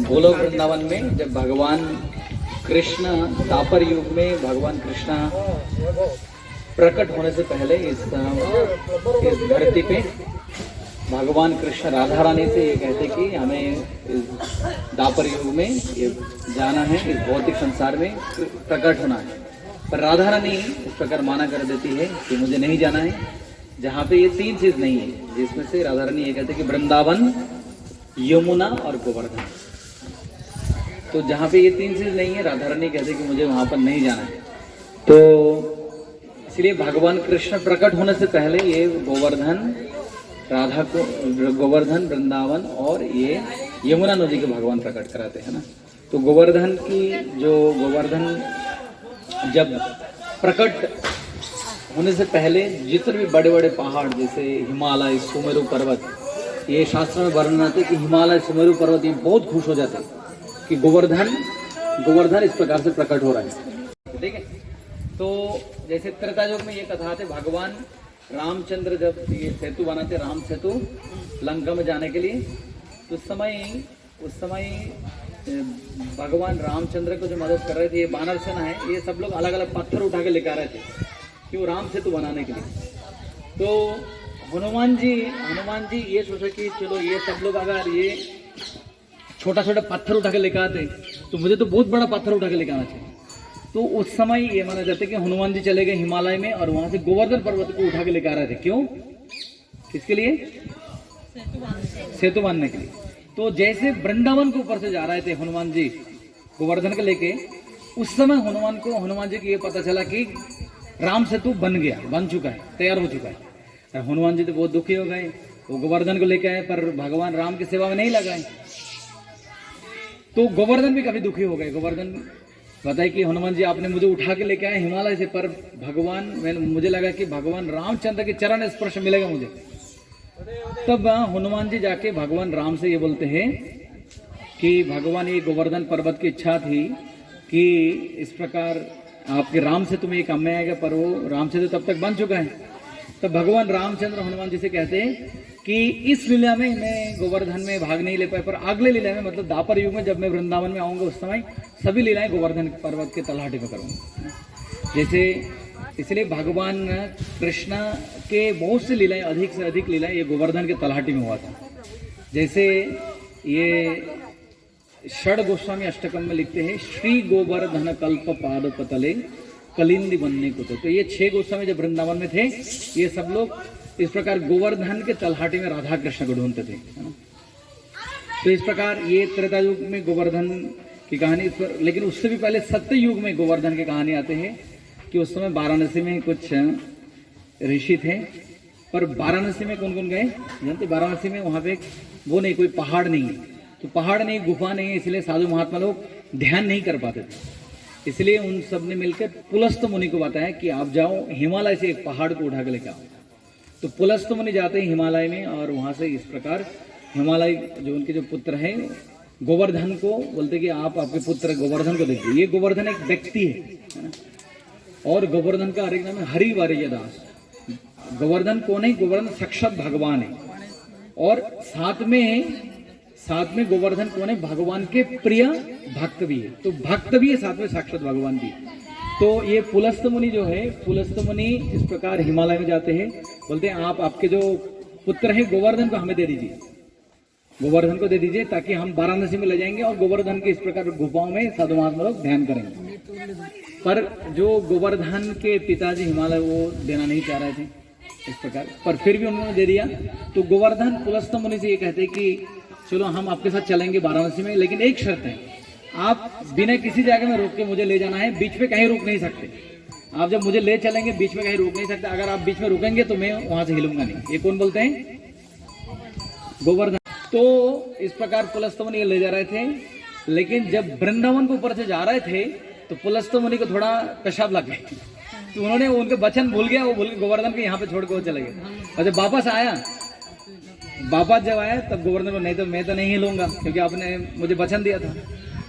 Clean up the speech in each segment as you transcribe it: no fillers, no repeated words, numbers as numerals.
गोलोक वृंदावन में जब भगवान कृष्ण द्वापर युग में भगवान कृष्ण प्रकट होने से पहले इस धरती पे भगवान कृष्ण राधा रानी से ये कहते कि हमें इस द्वापर युग में ये जाना है, इस भौतिक संसार में प्रकट होना है। पर राधा रानी इस प्रकार माना कर देती है कि मुझे नहीं जाना है जहाँ पे ये तीन चीज नहीं है, जिसमें से राधा रानी ये कहते कि वृंदावन, यमुना और गोवर्धन। तो जहाँ पे ये तीन चीज नहीं है, राधा रानी कहते कि मुझे वहां पर नहीं जाना है। तो इसलिए भगवान कृष्ण प्रकट होने से पहले ये गोवर्धन, राधा को गोवर्धन, वृंदावन और ये यमुना नदी को भगवान प्रकट कराते हैं ना। तो गोवर्धन जब प्रकट होने से पहले जितने भी बड़े बड़े पहाड़ जैसे हिमालय, सुमेरु पर्वत, ये शास्त्र में वर्णन आते कि हिमालय, सुमेरु पर्वत ये बहुत खुश हो जाते हैं कि गोवर्धन इस प्रकार से प्रकट हो रहा है। ठीक है। तो जैसे त्रेता युग में ये कथा थे, भगवान रामचंद्र जब ये सेतु बनाते, राम सेतु लंका में जाने के लिए, तो उस समय भगवान रामचंद्र को जो मदद कर रहे थे, ये वानर सेना है, ये सब लोग अलग अलग पत्थर उठा के लेकर आ रहे थे क्यों, राम सेतु बनाने के लिए। तो हनुमान जी ये सोचे कि चलो ये सब लोग अगर ये छोटा छोटा पत्थर उठा के लेकर आते तो मुझे तो बहुत बड़ा पत्थर उठा के लेकर आना चाहिए। तो उस समय ये माना जाता है कि हनुमान जी चले गए हिमालय में और वहां से गोवर्धन पर्वत को उठा के लेकर आ रहे थे। क्यों? किसके लिए? सेतु बांधने के लिए। तो जैसे वृंदावन के ऊपर से जा रहे थे हनुमान जी गोवर्धन को लेके, उस समय हनुमान जी को ये पता चला कि राम सेतु बन चुका है, तैयार हो चुका है। और हनुमान जी तो बहुत दुखी हो गए, वो गोवर्धन को लेके आए पर भगवान राम की सेवा में नहीं लगाए। तो गोवर्धन भी काफी दुखी हो गए। गोवर्धन बताए कि हनुमान जी आपने मुझे उठा के लेके आए हिमालय से, पर मुझे लगा कि भगवान रामचंद्र के चरण स्पर्श मिलेगा मुझे। तब हनुमान जी जाके भगवान राम से ये बोलते हैं कि भगवान, ये गोवर्धन पर्वत की इच्छा थी कि इस प्रकार आपके राम से तुम्हें एक अम्मे आएगा, पर वो राम से तो तब तक बन चुका है। तब भगवान रामचंद्र हनुमान जी से कहते हैं कि इस लीला में मैं गोवर्धन में भाग नहीं ले पाए, पर अगले लीला में मतलब द्वापर युग में जब मैं वृंदावन में आऊंगा उस समय सभी लीलाएं गोवर्धन पर्वत के तलहटी में करूंगा। जैसे इसलिए भगवान कृष्ण के बहुत सी लीलाएं, अधिक से अधिक लीलाएं ये गोवर्धन के तलहटी में हुआ था। जैसे ये षड गोस्वामी अष्टकम में लिखते हैं, श्री गोवर्धन कल्प पाद पतले कलिंदी बनने को। तो ये 6 गोस्वामी जब वृंदावन में थे, ये सब लोग इस प्रकार गोवर्धन के तलहटी में राधा कृष्ण को ढूंढते थे, है ना। तो इस प्रकार ये त्रेता युग में गोवर्धन की कहानी, लेकिन उससे भी पहले सत्य युग में गोवर्धन की कहानी आते हैं कि उस समय वाराणसी में कुछ ऋषि थे। पर वाराणसी में कौन कौन गए जानते? वाराणसी में वहां पे वो नहीं, कोई पहाड़ नहीं है, तो पहाड़ नहीं, गुफा नहीं है, इसलिए साधु महात्मा लोग ध्यान नहीं कर पाते थे। इसलिए उन सब ने मिलकर पुलस्त मुनि को बताया कि आप जाओ हिमालय से एक पहाड़ को उठा के लेकर आओ। तो पुलस्त मुनि जाते हैं हिमालय में और वहां से इस प्रकार हिमालय जो उनके जो पुत्र हैं गोवर्धन को बोलते कि आप आपके पुत्र गोवर्धन को देखिए। ये गोवर्धन एक व्यक्ति है ना, और गोवर्धन का अरेक नाम है हरि वारिय दास। गोवर्धन कौन है? गोवर्धन साक्षात भगवान है। और साथ में गोवर्धन कौन है? भगवान के प्रिय भक्त भी है। तो भक्त भी है, साथ में साक्षात भगवान भी है। तो ये पुलस्त मुनि जो है, पुलस्त मुनि इस प्रकार हिमालय में जाते हैं, बोलते हैं आप आपके जो पुत्र हैं गोवर्धन को हमें दे दीजिए, गोवर्धन को दे दीजिए ताकि हम वाराणसी में ले जाएंगे और गोवर्धन के इस प्रकार गुफाओं में साधु महात्मा लोग ध्यान करेंगे। पर जो गोवर्धन के पिताजी हिमालय वो देना नहीं चाह रहे थे इस प्रकार, पर फिर भी उन्होंने दे दिया। तो गोवर्धन पुलस्त मुनि से ये कहते कि चलो हम आपके साथ चलेंगे वाराणसी में, लेकिन एक शर्त है, आप बिना किसी जगह में रोक के मुझे ले जाना है, बीच में कहीं रुक नहीं सकते। आप जब मुझे ले चलेंगे बीच में कहीं रुक नहीं सकते, अगर आप बीच में रुकेंगे तो मैं वहां से हिलूंगा नहीं। ये कौन बोलते हैं? गोवर्धन। तो इस प्रकार पुलस्त मुनि ले जा रहे थे, लेकिन जब वृंदावन के ऊपर से जा रहे थे तो पुलस्त मुनि को थोड़ा पेशाब लग गया, तो उन्होंने उनके वचन भूल गया, वो भूल गोवर्धन को यहाँ पे छोड़ के वो चले गए। और जब वापस जब आया तब गोवर्धन को, नहीं तो मैं तो नहीं हिलूंगा क्योंकि आपने मुझे वचन दिया था।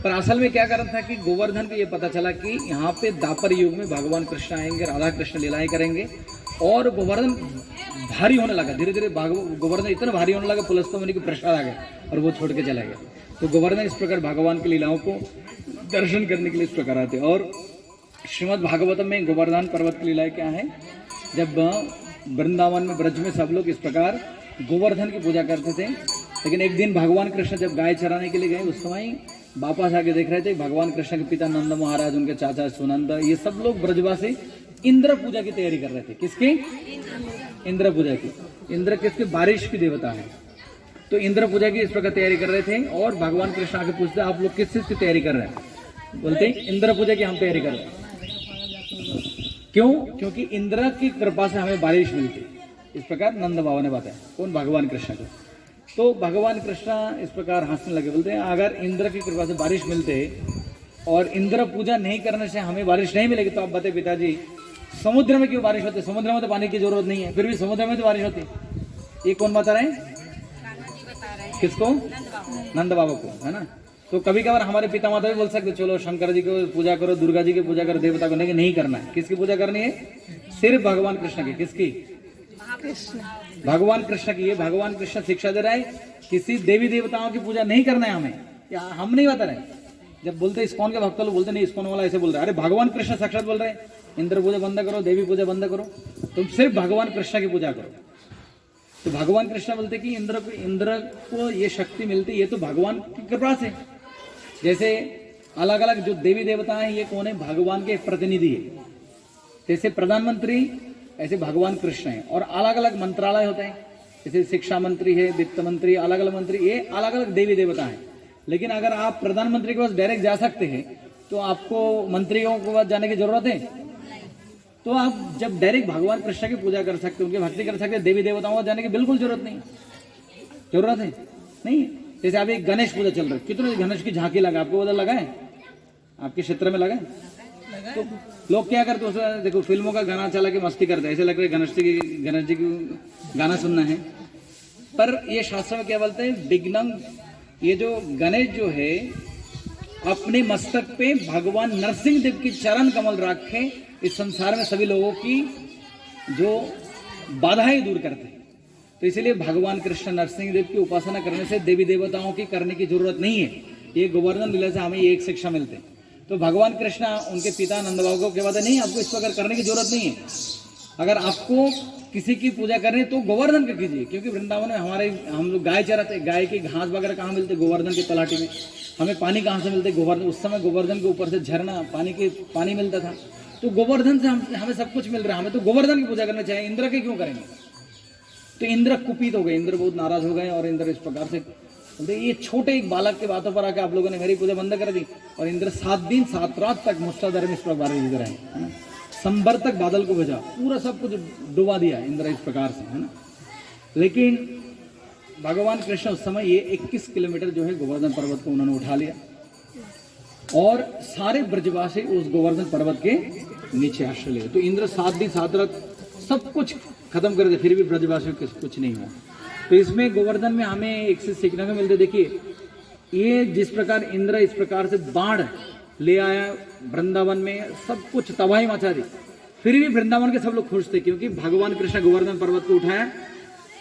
पर असल में क्या कारण था कि गोवर्धन को ये पता चला कि यहाँ पे द्वापर युग में भगवान कृष्ण आएंगे, राधा कृष्ण लीलाएं करेंगे और गोवर्धन भारी होने लगा, धीरे धीरे गोवर्धन इतना भारी होने लगा, पुलस्तों मुनि की प्रसाद आ गया और वो छोड़ के चला गया। तो गोवर्धन इस प्रकार भगवान की लीलाओं को दर्शन करने के लिए इस प्रकार आते। और श्रीमद् भागवतम में गोवर्धन पर्वत की लीलाएं क्या है, जब वृंदावन में ब्रज में सब लोग इस प्रकार गोवर्धन की पूजा करते थे, लेकिन एक दिन भगवान कृष्ण जब गाय चराने के लिए गए उस समय वापस आके देख रहे थे भगवान कृष्ण के पिता नंद महाराज, उनके चाचा सुनंद, ये सब लोग ब्रजवासी इंद्र पूजा की तैयारी कर रहे थे। किसकी? इंद्र पूजा की। इंद्र किसके? बारिश की देवता है। तो इंद्र पूजा की इस प्रकार तैयारी कर रहे थे और भगवान कृष्ण आके पूछते आप लोग किस चीज की तैयारी कर रहे हैं? बोलते इंद्र पूजा की हम तैयारी कर रहे हैं। क्यों? क्योंकि इंद्र की कृपा से हमें बारिश मिलती। इस प्रकार नंद बाबा ने बताया। कौन? भगवान कृष्ण को। तो भगवान कृष्ण इस प्रकार हंसने लगे, बोलते हैं अगर इंद्र की कृपा से बारिश मिलते और इंद्र पूजा नहीं करने से हमें बारिश नहीं मिलेगी तो आप बताए पिताजी समुद्र में क्यों बारिश होती है? समुद्र में तो पानी की जरूरत नहीं है, फिर भी समुद्र में तो बारिश होती है। ये कौन बता रहे हैं? किसको? नंद बाबा को, है ना। तो कभी कभार हमारे पिता माता भी बोल सकते चलो शंकर जी को पूजा करो, दुर्गा जी की पूजा करो, देवता को, नहीं करना है। किसकी पूजा करनी है? सिर्फ भगवान कृष्ण की। किसकी? भगवान कृष्ण की। ये भगवान कृष्ण शिक्षा दे रहा है, किसी देवी देवताओं की पूजा नहीं करना है हमें। या हम नहीं बता रहे। जब बोलते इस्कॉन के भक्त लोग बोलते नहीं, इस्कॉन वाला ऐसे बोल रहा है, अरे भगवान कृष्ण साक्षात बोल रहे हैं इंद्र पूजा बंद करो, देवी पूजा बंद करो, तुम सिर्फ भगवान कृष्ण की पूजा करो। तो भगवान कृष्ण बोलते कि इंद्र को ये शक्ति मिलती, ये तो भगवान की कृपा से। जैसे अलग अलग जो देवी देवता हैं ये कौन है? भगवान के प्रतिनिधि है। जैसे प्रधानमंत्री ऐसे भगवान कृष्ण है। और अलग अलग मंत्रालय होते हैं, जैसे शिक्षा मंत्री है, वित्त मंत्री, अलग अलग मंत्री, ये अलग अलग देवी देवता हैं। लेकिन अगर आप प्रधानमंत्री के पास डायरेक्ट जा सकते हैं तो आपको मंत्रियों के पास जाने की जरूरत है? तो आप जब डायरेक्ट भगवान कृष्ण की पूजा कर सकते, उनकी भक्ति कर सकते, देवी देवताओं को जाने की बिल्कुल जरूरत नहीं। जरूरत है नहीं। जैसे अभी गणेश पूजा चल रही है, कितने गणेश की झांकी लगा, आपको उधर लगा है? आपके क्षेत्र में लगा है? तो लोग क्या करते हैं, देखो फिल्मों का गाना चला के मस्ती करते हैं, ऐसे लग रहा है गणेश जी की गाना सुनना है। पर ये शास्त्र में क्या बोलते हैं? विघ्नं, ये जो गणेश जो है अपने मस्तक पे भगवान नरसिंह देव की चरण कमल रखे, इस संसार में सभी लोगों की जो बाधाएं दूर करते हैं। तो इसलिए भगवान कृष्ण नरसिंह देव की उपासना करने से देवी देवताओं की करने की जरूरत नहीं है। ये गोवर्धन लीला से हमें एक शिक्षा मिलते हैं। तो भगवान कृष्ण उनके पिता नंद बाबा को क्या बात है, नहीं आपको इस प्रकार करने की जरूरत नहीं है। अगर आपको किसी की पूजा करनी है तो गोवर्धन की कीजिए, क्योंकि वृंदावन में हम लोग गाय चराते, गाय की घास वगैरह कहाँ मिलते? गोवर्धन की तलाटी में। हमें पानी कहाँ से मिलते? गोवर्धन। उस समय गोवर्धन के ऊपर से झरना पानी मिलता था। तो गोवर्धन से हमें सब कुछ मिल रहा है, हमें तो गोवर्धन की पूजा करना चाहिए, इंद्र की क्यों करेंगे? तो इंद्र कुपित हो गए, इंद्र बहुत नाराज हो गए और इंद्र इस प्रकार से बोलते ये छोटे एक बालक के बातों पर आके आप लोगों ने मेरी पूजा बंद कर दी। और इंद्र 7 दिन 7 रात तक मूसलाधार में इस प्रकार रहे, है ना। संबर तक बादल को भेजा, पूरा सब कुछ डुबा दिया इंद्र इस प्रकार से, है ना। लेकिन भगवान कृष्ण उस समय ये 21 किलोमीटर जो है गोवर्धन पर्वत को उन्होंने उठा लिया और सारे ब्रजवासी उस गोवर्धन पर्वत के नीचे आश्रय लिए। तो इंद्र 7 दिन 7 रात सब कुछ खत्म कर दे, फिर भी ब्रजवासियों को कुछ नहीं हुआ। तो इसमें गोवर्धन में हमें एक चीज सीखने को मिलते, देखिए ये जिस प्रकार इंद्र इस प्रकार से बाढ़ ले आया वृंदावन में, सब कुछ तबाही मचा दी, फिर भी वृंदावन के सब लोग खुश थे क्योंकि भगवान कृष्ण गोवर्धन पर्वत को उठाया।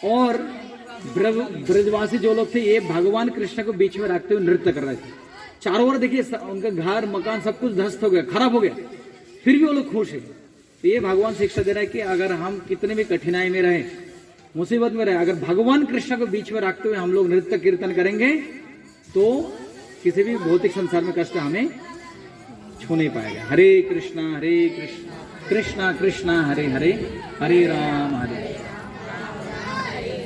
और ब्रजवासी जो लोग थे ये भगवान कृष्ण को बीच में रखते हुए नृत्य कर रहे थे। चारों ओर देखिए उनका घर मकान सब कुछ ध्वस्त हो गया, खराब हो गया, फिर भी वो लोग खुश है। तो ये भगवान शिक्षा दे रहा है कि अगर हम कितने भी कठिनाई में रहे, मुसीबत में रहे, अगर भगवान कृष्ण को बीच में रखते हुए हम लोग नृत्य कीर्तन करेंगे तो किसी भी भौतिक संसार में कष्ट हमें छू नहीं पाएगा। हरे कृष्णा कृष्णा कृष्णा हरे हरे, हरे राम हरे।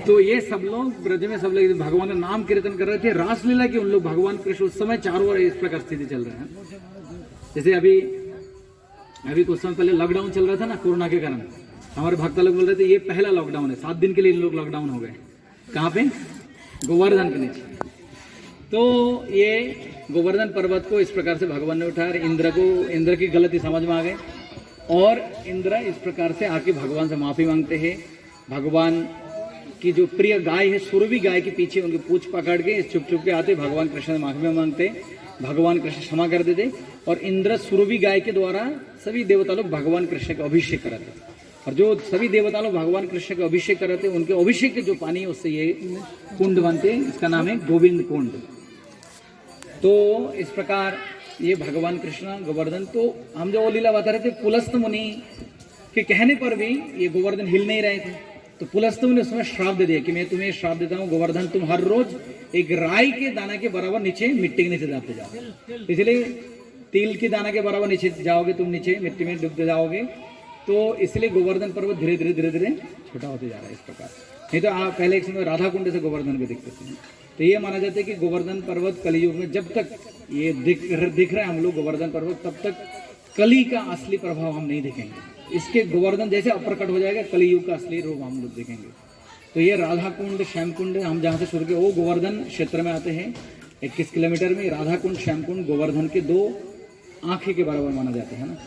तो ये सब लोग ब्रज में सब लोग भगवान का नाम कीर्तन कर रहे थे, रासलीला की उन लोग भगवान कृष्ण उस समय चारों ओर इस प्रकार स्थिति चल रहे हैं। जैसे अभी कुछ समय पहले लॉकडाउन चल रहा था ना कोरोना के कारण, हमारे भक्त लोग बोल रहे थे ये पहला लॉकडाउन है, 7 दिन के लिए इन लोग लॉकडाउन हो गए। कहाँ पे? गोवर्धन के नीचे। तो ये गोवर्धन पर्वत को इस प्रकार से भगवान ने उठाया। इंद्र की गलती समझ में आ गई और इंद्र इस प्रकार से आके भगवान से माफी मांगते हैं। भगवान की जो प्रिय गाय है सुरभि गाय के पीछे उनकी पूंछ पकड़ के चुप चुप के आते, भगवान कृष्ण से माफी मांगते, भगवान कृष्ण क्षमा कर देते और इंद्र सुरभि गाय के द्वारा सभी देवता लोग भगवान कृष्ण का अभिषेक कराते। और जो सभी देवता लोग भगवान कृष्ण का अभिषेक कर रहे थे, उनके अभिषेक के जो पानी है उससे ये कुंड बनते हैं। इसका नाम है गोविंद कुंड। तो इस प्रकार ये भगवान कृष्ण गोवर्धन, तो हम जो वो लीला बता रहे थे, पुलस्त मुनि के कहने पर भी ये गोवर्धन हिल नहीं रहे थे, तो पुलस्त मुनि उसमें श्राप दे दिया कि मैं तुम्हें श्राप देता हूँ गोवर्धन, तुम हर रोज एक राई के दाना के बराबर नीचे मिट्टी के नीचे जाते जाओ। इसलिए तिल के दाना के बराबर नीचे जाओगे तुम, नीचे मिट्टी में डूबते जाओगे। तो इसलिए गोवर्धन पर्वत धीरे धीरे धीरे धीरे छोटा होते जा रहा है इस प्रकार। नहीं तो आप पहले एक समय राधा कुंड से गोवर्धन को देखते थे। तो ये माना जाता है कि गोवर्धन पर्वत कलियुग में जब तक ये दिख रहे हैं हम लोग गोवर्धन पर्वत, तब तक कली का असली प्रभाव हम नहीं देखेंगे। इसके गोवर्धन जैसे अप्रकट हो जाएगा, कलियुग का असली रूप हम लोग देखेंगे। तो ये राधा कुंड, श्याम कुंड, हम जहाँ से शुरू किए वो गोवर्धन क्षेत्र में आते हैं। 21 किलोमीटर में राधा कुंड, श्याम कुंड गोवर्धन के 2 आंखें के बराबर माना जाता है ना।